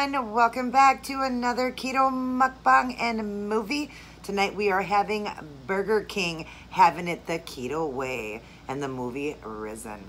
everyone, welcome back to another keto mukbang and movie. Tonight we are having Burger King, having it the keto way, and the movie Risen.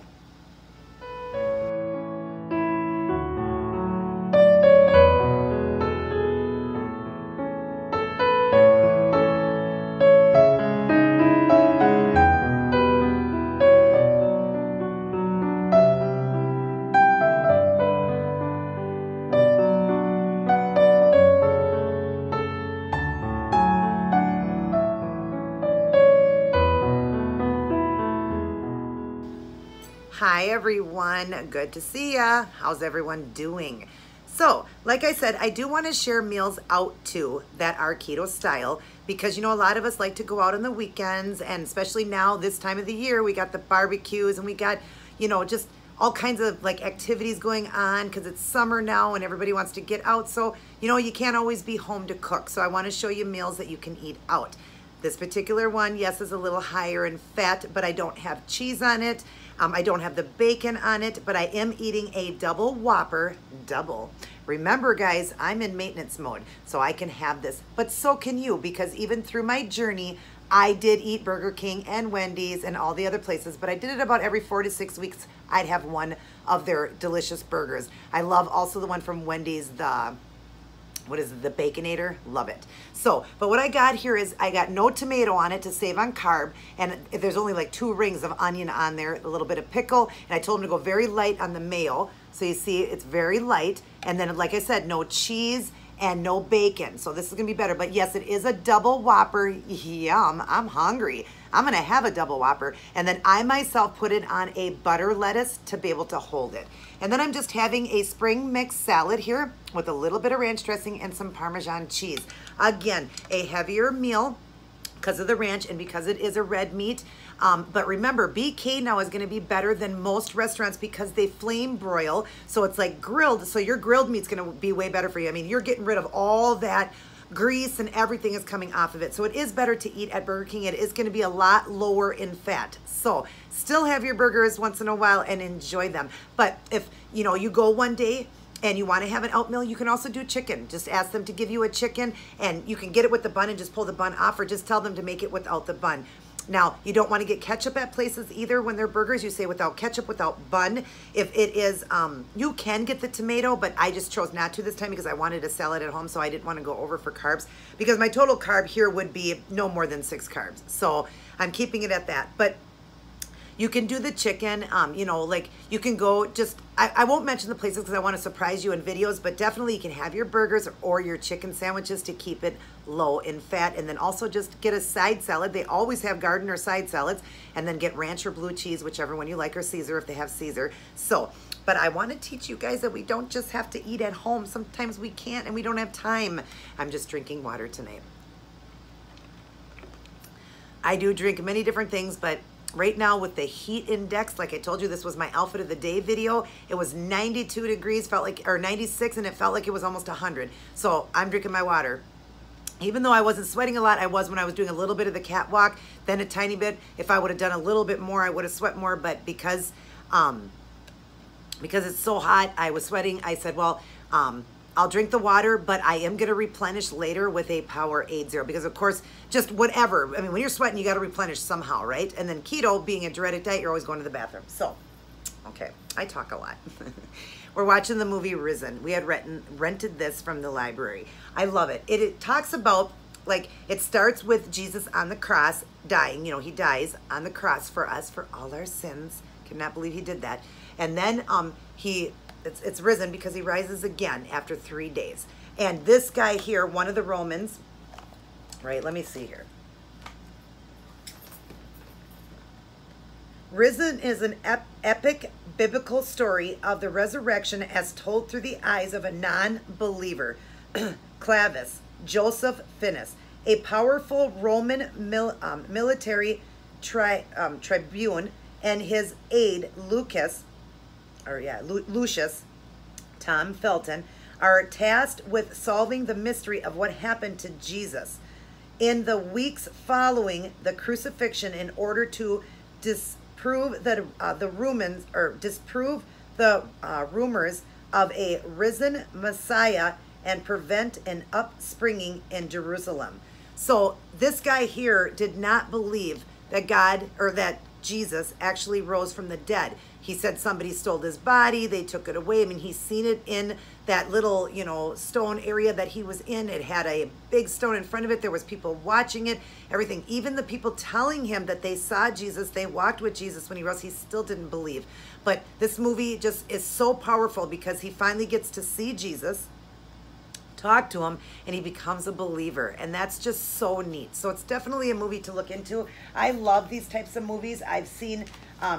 Hi everyone, good to see ya. How's everyone doing? So, like I said, I do want to share meals out too that are keto style because you know a lot of us like to go out on the weekends, and especially now this time of the year we got the barbecues and we got, you know, just all kinds of like activities going on because it's summer now and everybody wants to get out. So, you know, you can't always be home to cook. So I want to show you meals that you can eat out. This particular one, yes, is a little higher in fat, but I don't have cheese on it. I don't have the bacon on it, but I am eating a double Whopper, double. Remember guys, I'm in maintenance mode, so I can have this, but so can you, because even through my journey, I did eat Burger King and Wendy's and all the other places, but I did it about every 4 to 6 weeks. I'd have one of their delicious burgers. I love also the one from Wendy's, what is it, the Baconator? Love it. So, but what I got here is I got no tomato on it to save on carb, and there's only like 2 rings of onion on there, a little bit of pickle, and I told them to go very light on the mayo. So you see it's very light, and then like I said, no cheese and no bacon. So this is gonna be better, but yes, it is a double Whopper. Yum, I'm hungry. I'm gonna have a double Whopper, and then I myself put it on a butter lettuce to be able to hold it. And then I'm just having a spring mix salad here with a little bit of ranch dressing and some Parmesan cheese. Again, a heavier meal because of the ranch and because it is a red meat. But remember, BK now is gonna be better than most restaurants because they flame broil. So it's like grilled, so your grilled meat's gonna be way better for you. I mean, you're getting rid of all that grease and everything is coming off of it. So it is better to eat at Burger King. It is gonna be a lot lower in fat. So still have your burgers once in a while and enjoy them. But if you know you go one day and you want to have an out meal, you can also do chicken. Just ask them to give you a chicken, and you can get it with the bun and just pull the bun off, or just tell them to make it without the bun. Now, you don't want to get ketchup at places either when they're burgers. You say without ketchup, without bun. If it is, you can get the tomato, but I just chose not to this time because I wanted a salad at home, so I didn't want to go over for carbs, because my total carb here would be no more than 6 carbs. So I'm keeping it at that. But you can do the chicken, you know, like you can go just, I won't mention the places because I want to surprise you in videos, but definitely you can have your burgers or your chicken sandwiches to keep it low in fat. And then also just get a side salad. They always have garden or side salads, and then get ranch or blue cheese, whichever one you like, or Caesar if they have Caesar. So, but I want to teach you guys that we don't just have to eat at home. Sometimes we can't and we don't have time. I'm just drinking water tonight. I do drink many different things, but right now with the heat index, like I told you, this was my outfit of the day video. It was 92 degrees, felt like, or 96, and it felt like it was almost 100. So I'm drinking my water. Even though I wasn't sweating a lot, I was when I was doing a little bit of the catwalk, then a tiny bit. If I would have done a little bit more, I would have sweat more, but because it's so hot, I was sweating. I said, well, I'll drink the water, but I am gonna replenish later with a Powerade Zero, because of course, just whatever. I mean, when you're sweating, you gotta replenish somehow, right? And then keto, being a dreaded diet, you're always going to the bathroom. So, okay, I talk a lot. We're watching the movie Risen. We had rented this from the library. I love it. It talks about, like, it starts with Jesus on the cross dying. You know, he dies on the cross for us, for all our sins. Cannot believe he did that. And then it's risen because he rises again after 3 days. And this guy here, one of the Romans, right, let me see here. Risen is an epic biblical story of the resurrection as told through the eyes of a non-believer, Clavis Joseph Finis, a powerful Roman military tribune, and his aide Lucius, Tom Felton, are tasked with solving the mystery of what happened to Jesus in the weeks following the crucifixion in order to disprove the rumors of a risen Messiah and prevent an upspringing in Jerusalem. So this guy here did not believe that God, or that Jesus actually rose from the dead. He said somebody stole his body, they took it away. I mean, he's seen it in that little, you know, stone area that he was in. It had a big stone in front of it. There was people watching it, everything. Even the people telling him that they saw Jesus, they walked with Jesus when he rose, he still didn't believe. But this movie just is so powerful because he finally gets to see Jesus, talk to him, and he becomes a believer, and that's just so neat. So it's definitely a movie to look into. I love these types of movies. I've seen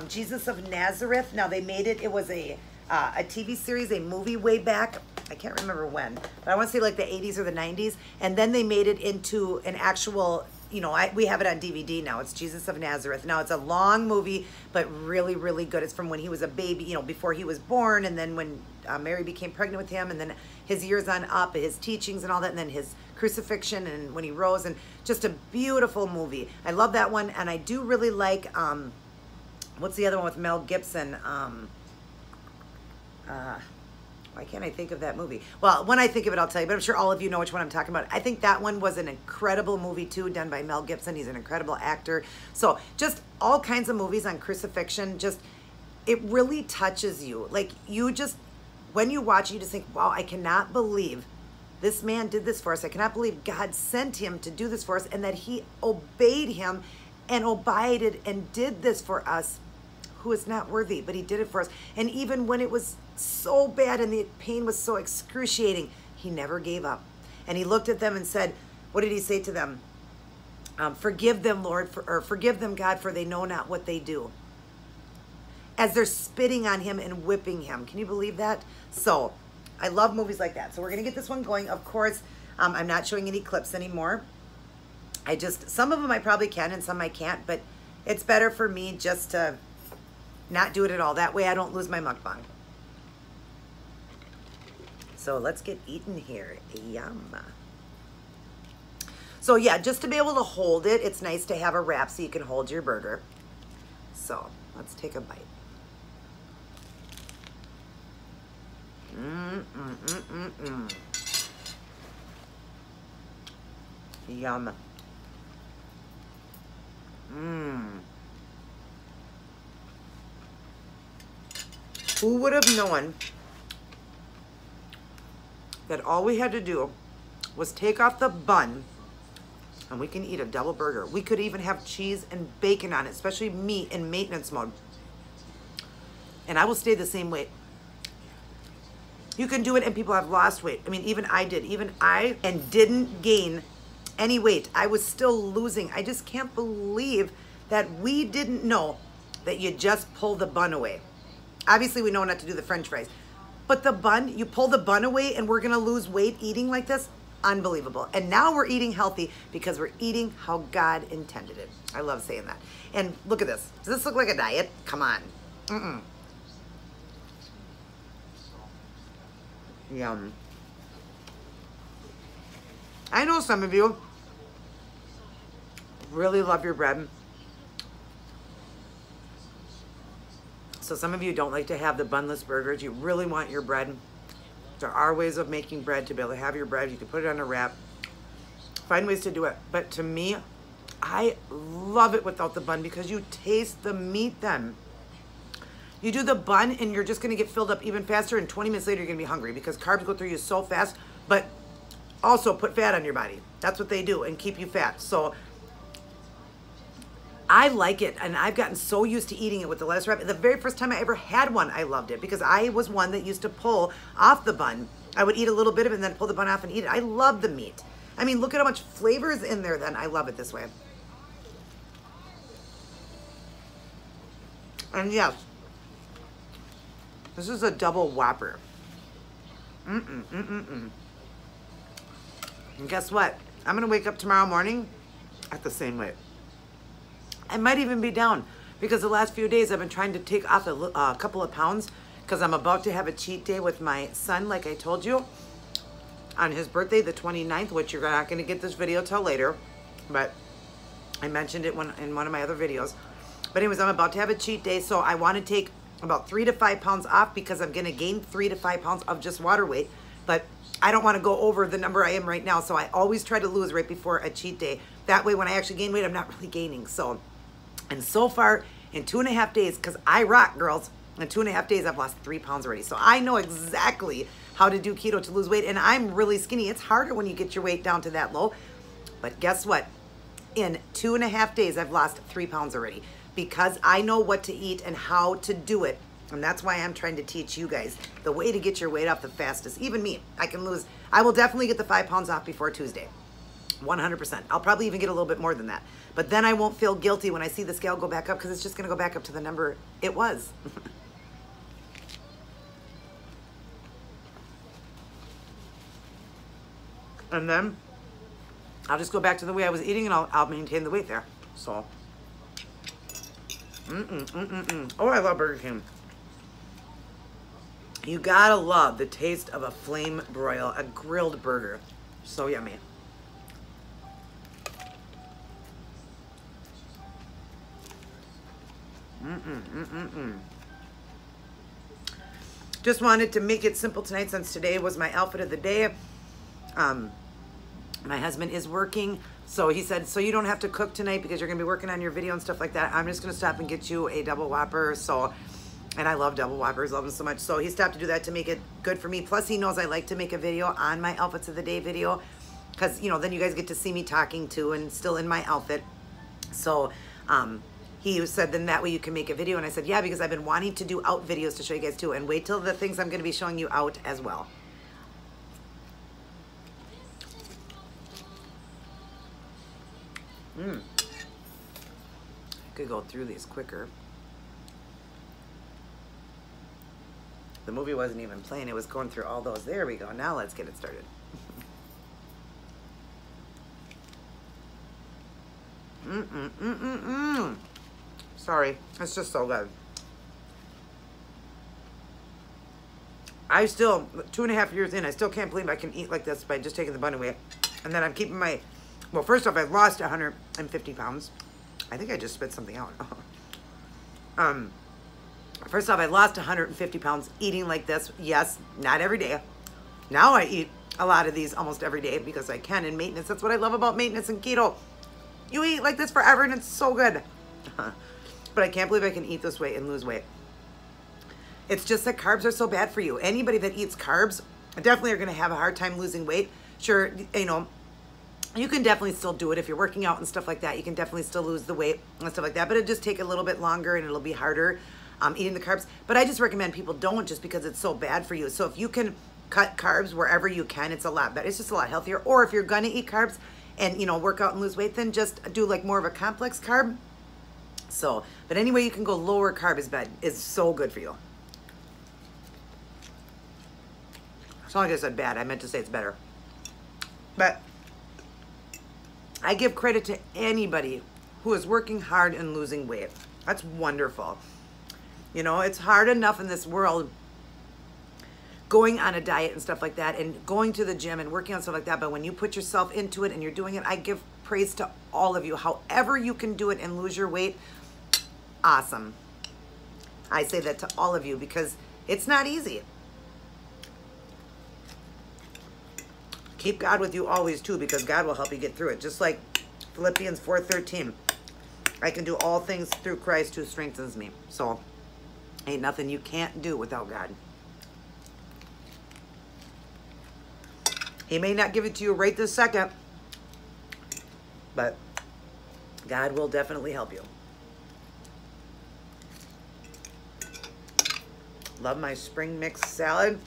Jesus of Nazareth. Now they made it, it was a TV series, a movie way back, I can't remember when, but I want to say like the 80s or the 90s, and then they made it into an actual, you know, we have it on DVD now. It's Jesus of Nazareth. Now it's a long movie, but really, really good. It's from when he was a baby, you know, before he was born, and then when Mary became pregnant with him, and then his years on up, his teachings and all that, and then his crucifixion, and when he rose, and just a beautiful movie. I love that one, and I do really like, what's the other one with Mel Gibson? Why can't I think of that movie? Well, when I think of it, I'll tell you, but I'm sure all of you know which one I'm talking about. I think that one was an incredible movie too, done by Mel Gibson. He's an incredible actor. So just all kinds of movies on crucifixion, just, it really touches you. Like, you just, when you watch it, you just think, wow, I cannot believe this man did this for us. I cannot believe God sent him to do this for us, and that he obeyed him and abided and did this for us, who is not worthy, but he did it for us. And even when it was so bad and the pain was so excruciating, he never gave up. And he looked at them and said, what did he say to them? Forgive them, Lord, or forgive them, God, for they know not what they do. As they're spitting on him and whipping him. Can you believe that? So I love movies like that. So we're going to get this one going. Of course, I'm not showing any clips anymore. Some of them I probably can and some I can't, but it's better for me just to not do it at all. That way I don't lose my mukbang. So let's get eaten here. Yum. So yeah, just to be able to hold it, it's nice to have a wrap so you can hold your burger. So let's take a bite. Yum. Who would have known that all we had to do was take off the bun and we can eat a double burger. We could even have cheese and bacon on it, especially meat in maintenance mode. And I will stay the same weight. You can do it and people have lost weight. I mean, even I did. Even I and didn't gain any weight. I was still losing. I just can't believe that we didn't know that you just pull the bun away. Obviously, we know not to do the French fries. But the bun, you pull the bun away and we're going to lose weight eating like this? Unbelievable. And now we're eating healthy because we're eating how God intended it. I love saying that. And look at this. Does this look like a diet? Come on. Yum. I know some of you really love your bread. So some of you don't like to have the bunless burgers. You really want your bread. There are ways of making bread to be able to have your bread. You can put it on a wrap. Find ways to do it. But to me, I love it without the bun because you taste the meat then. You do the bun and you're just going to get filled up even faster, and 20 minutes later you're going to be hungry because carbs go through you so fast, but also put fat on your body. That's what they do, and keep you fat. So I like it, and I've gotten so used to eating it with the lettuce wrap. The very first time I ever had one, I loved it because I was one that used to pull off the bun. I would eat a little bit of it and then pull the bun off and eat it. I love the meat. I mean, look at how much flavor is in there then. I love it this way. And yes, this is a double Whopper. And guess what? I'm gonna wake up tomorrow morning at the same weight. I might even be down because the last few days I've been trying to take off a couple of pounds because I'm about to have a cheat day with my son, like I told you, on his birthday, the 29th, which you're not gonna get this video till later, but I mentioned it in one of my other videos. But anyways, I'm about to have a cheat day, so I want to take about 3 to 5 pounds off because I'm going to gain 3 to 5 pounds of just water weight. But I don't want to go over the number I am right now. So I always try to lose right before a cheat day. That way when I actually gain weight, I'm not really gaining. So, and so far in 2.5 days, because I rock, girls, in 2.5 days, I've lost 3 pounds already. So I know exactly how to do keto to lose weight. And I'm really skinny. It's harder when you get your weight down to that low. But guess what? In 2.5 days, I've lost 3 pounds already because I know what to eat and how to do it. And that's why I'm trying to teach you guys the way to get your weight off the fastest. Even me, I will definitely get the 5 pounds off before Tuesday. 100%. I'll probably even get a little bit more than that. But then I won't feel guilty when I see the scale go back up because it's just going to go back up to the number it was. And then I'll just go back to the way I was eating and I'll maintain the weight there. So, Oh, I love Burger King. You gotta love the taste of a flame broil, a grilled burger. So yummy. Just wanted to make it simple tonight since today was my outfit of the day. My husband is working, so he said, so you don't have to cook tonight because you're gonna be working on your video and stuff like that. I'm just gonna stop and get you a double Whopper. So, and I love double Whoppers, love them so much. So he stopped to do that to make it good for me. Plus he knows I like to make a video on my outfits of the day video because, you know, then you guys get to see me talking too and still in my outfit. So he said, then that way you can make a video. And I said, yeah, because I've been wanting to do out videos to show you guys too. And wait till the things I'm gonna be showing you out as well. Could go through these quicker. The movie wasn't even playing. It was going through all those. There we go. Now let's get it started. Sorry. It's just so good. I still, 2.5 years in, I still can't believe I can eat like this by just taking the bun away. And then I'm keeping my, well, first off, I've lost 150 pounds. I think I just spit something out. First off, I lost 150 pounds eating like this. Yes, not every day. Now I eat a lot of these almost every day because I can in maintenance. That's what I love about maintenance and keto. You eat like this forever and it's so good. But I can't believe I can eat this way and lose weight. It's just that carbs are so bad for you. Anybody that eats carbs definitely are going to have a hard time losing weight. Sure, you know, you can definitely still do it if you're working out and stuff like that. You can definitely still lose the weight and stuff like that, but it'll just take a little bit longer and it'll be harder eating the carbs. But I just recommend people don't just because it's so bad for you. So if you can cut carbs wherever you can, it's a lot better. It's just a lot healthier. Or if you're gonna eat carbs and, you know, work out and lose weight, then just do like more of a complex carb. So, but anyway, you can go lower carb is so good for you. It's not like I said bad. I meant to say it's better. But I give credit to anybody who is working hard and losing weight. That's wonderful. You know, it's hard enough in this world going on a diet and stuff like that and going to the gym and working on stuff like that. But when you put yourself into it and you're doing it, I give praise to all of you. However you can do it and lose your weight, awesome. I say that to all of you because it's not easy. Keep God with you always too, because God will help you get through it. Just like Philippians 4:13. I can do all things through Christ who strengthens me. So ain't nothing you can't do without God. He may not give it to you right this second, but God will definitely help you. Love my spring mix salad.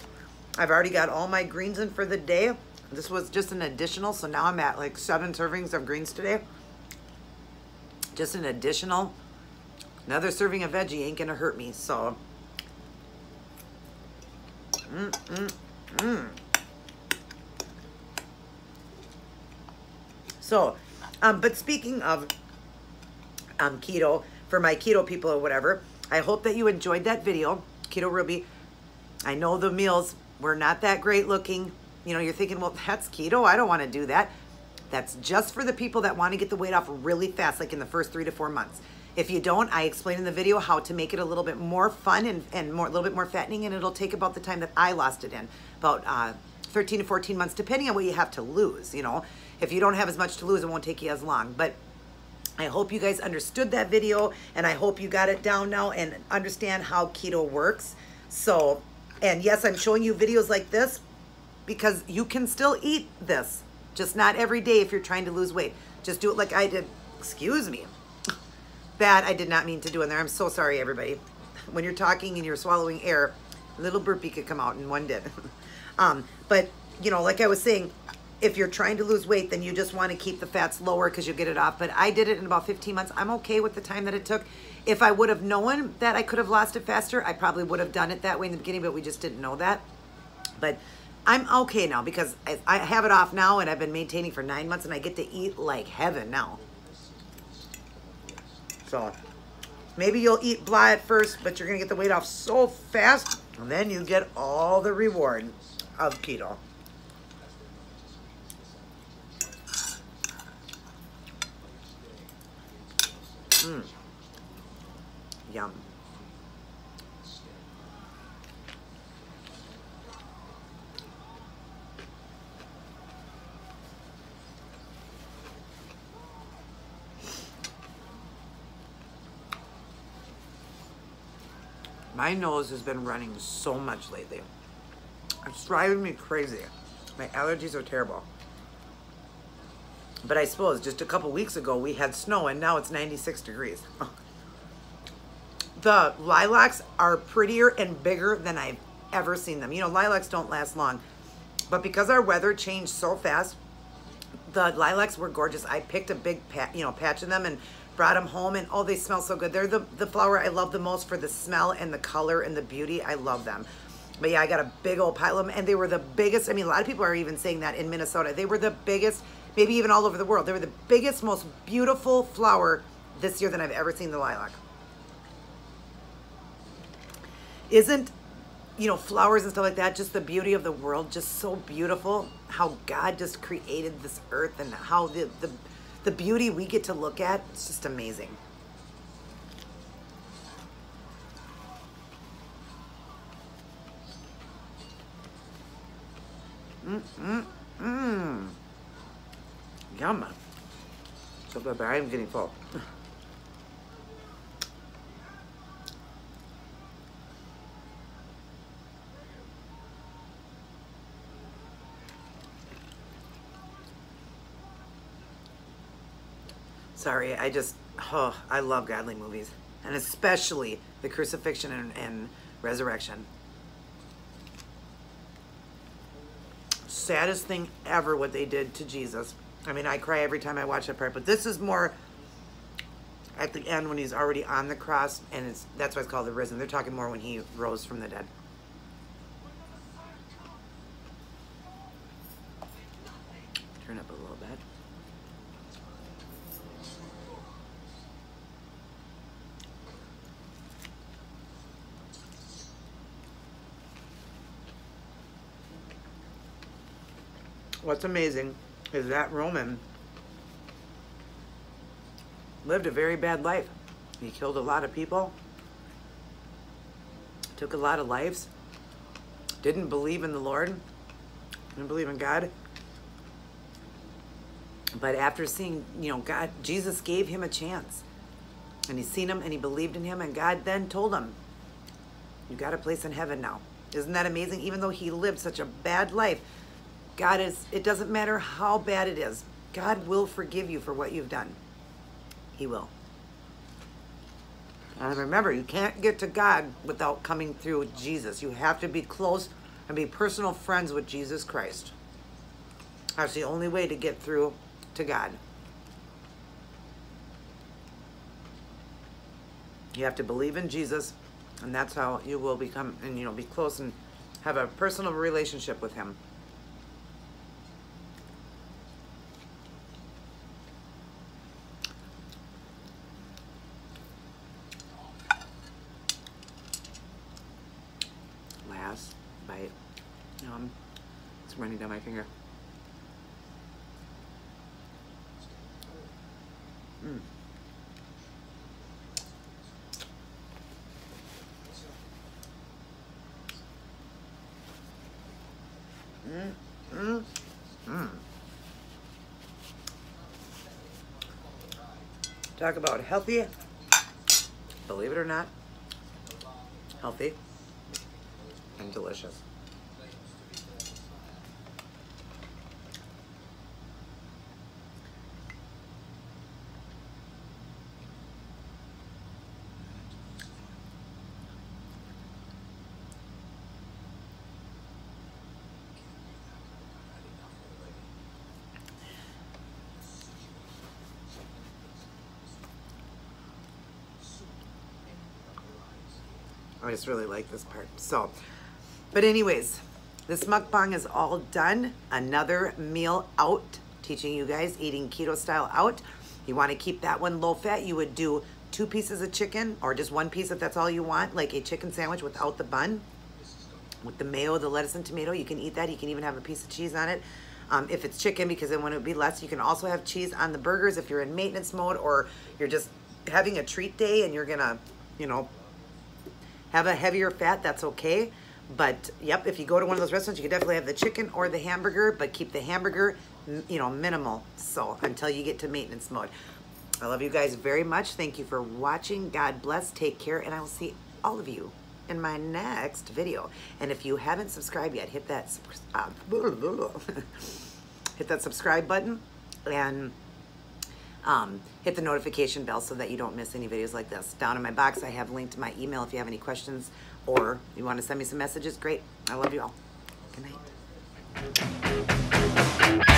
I've already got all my greens in for the day. This was just an additional, so now I'm at like 7 servings of greens today. Just an additional. Another serving of veggie ain't gonna hurt me, so. So, but speaking of keto, for my keto people or whatever, I hope that you enjoyed that video, Keto Ruby. I know the meals were not that great looking. You know, you're thinking, well, that's keto. I don't want to do that. That's just for the people that want to get the weight off really fast, like in the first 3 to 4 months. If you don't, I explain in the video how to make it a little bit more fun and a little bit more fattening, and it'll take about the time that I lost it in, about 13 to 14 months, depending on what you have to lose, you know. If you don't have as much to lose, it won't take you as long. But I hope you guys understood that video, and I hope you got it down now and understand how keto works. So, and yes, I'm showing you videos like this because you can still eat this, just not every day if you're trying to lose weight. Just do it like I did. Excuse me. That I did not mean to do in there. I'm so sorry, everybody. When you're talking and you're swallowing air, a little burpee could come out, and one did. But, you know, like I was saying, if you're trying to lose weight, then you just want to keep the fats lower because you'll get it off. But I did it in about 15 months. I'm okay with the time that it took. If I would have known that I could have lost it faster, I probably would have done it that way in the beginning, but we just didn't know that. But I'm okay now because I have it off now, and I've been maintaining for 9 months, and I get to eat like heaven now. So maybe you'll eat blah at first, but you're going to get the weight off so fast, and then you get all the reward of keto. Yum. My nose has been running so much lately. It's driving me crazy. My allergies are terrible. But I suppose just a couple weeks ago we had snow, and now it's 96 degrees. The lilacs are prettier and bigger than I've ever seen them. You know, lilacs don't last long. But because our weather changed so fast, the lilacs were gorgeous. I picked a big patch of them and brought them home, and oh, they smell so good. They're the flower I love the most for the smell and the color and the beauty. I love them. But yeah, I got a big old pile of them, and they were the biggest. I mean, a lot of people are even saying that in Minnesota. They were the biggest, maybe even all over the world. They were the biggest, most beautiful flower this year than I've ever seen the lilac. Isn't, you know, flowers and stuff like that, just the beauty of the world, just so beautiful? How God just created this earth, and how the beauty we get to look at, it's just amazing. Yum. So good, but I am getting full. Sorry, I love godly movies, and especially the crucifixion and resurrection. Saddest thing ever what they did to Jesus. I mean, I cry every time I watch that part, but this is more at the end when he's already on the cross, and that's why it's called the risen. They're talking more when he rose from the dead. Turn up a little bit. What's amazing is that Roman lived a very bad life. He killed a lot of people, took a lot of lives, didn't believe in the Lord, didn't believe in God. But after seeing, you know, God, Jesus gave him a chance. And he's seen him and he believed in him, and God then told him, you got a place in heaven now. Isn't that amazing? Even though he lived such a bad life, it doesn't matter how bad it is. God will forgive you for what you've done. He will. And remember, you can't get to God without coming through Jesus. You have to be close and be personal friends with Jesus Christ. That's the only way to get through to God. You have to believe in Jesus, and that's how you will become, and be close and have a personal relationship with him. Last bite. It's running down my finger. Talk about healthy, believe it or not, healthy and delicious. I just really like this part. So, but anyways, this mukbang is all done. Another meal out, teaching you guys eating keto style out. You want to keep that one low fat. You would do 2 pieces of chicken, or just 1 piece if that's all you want, like a chicken sandwich without the bun. With the mayo, the lettuce and tomato, you can eat that. You can even have a piece of cheese on it. If it's chicken, because then when it would be less, you can also have cheese on the burgers if you're in maintenance mode, or you're just having a treat day and you're gonna, you know, have a heavier fat, that's okay. But yep, if you go to one of those restaurants, you can definitely have the chicken or the hamburger, but keep the hamburger, you know, minimal. So until you get to maintenance mode. I love you guys very much. Thank you for watching. God bless. Take care. And I will see all of you in my next video. And if you haven't subscribed yet, hit that hit that subscribe button and hit the notification bell so that you don't miss any videos like this. Down in my box, I have linked my email if you have any questions or you want to send me some messages. Great. I love you all. Good night.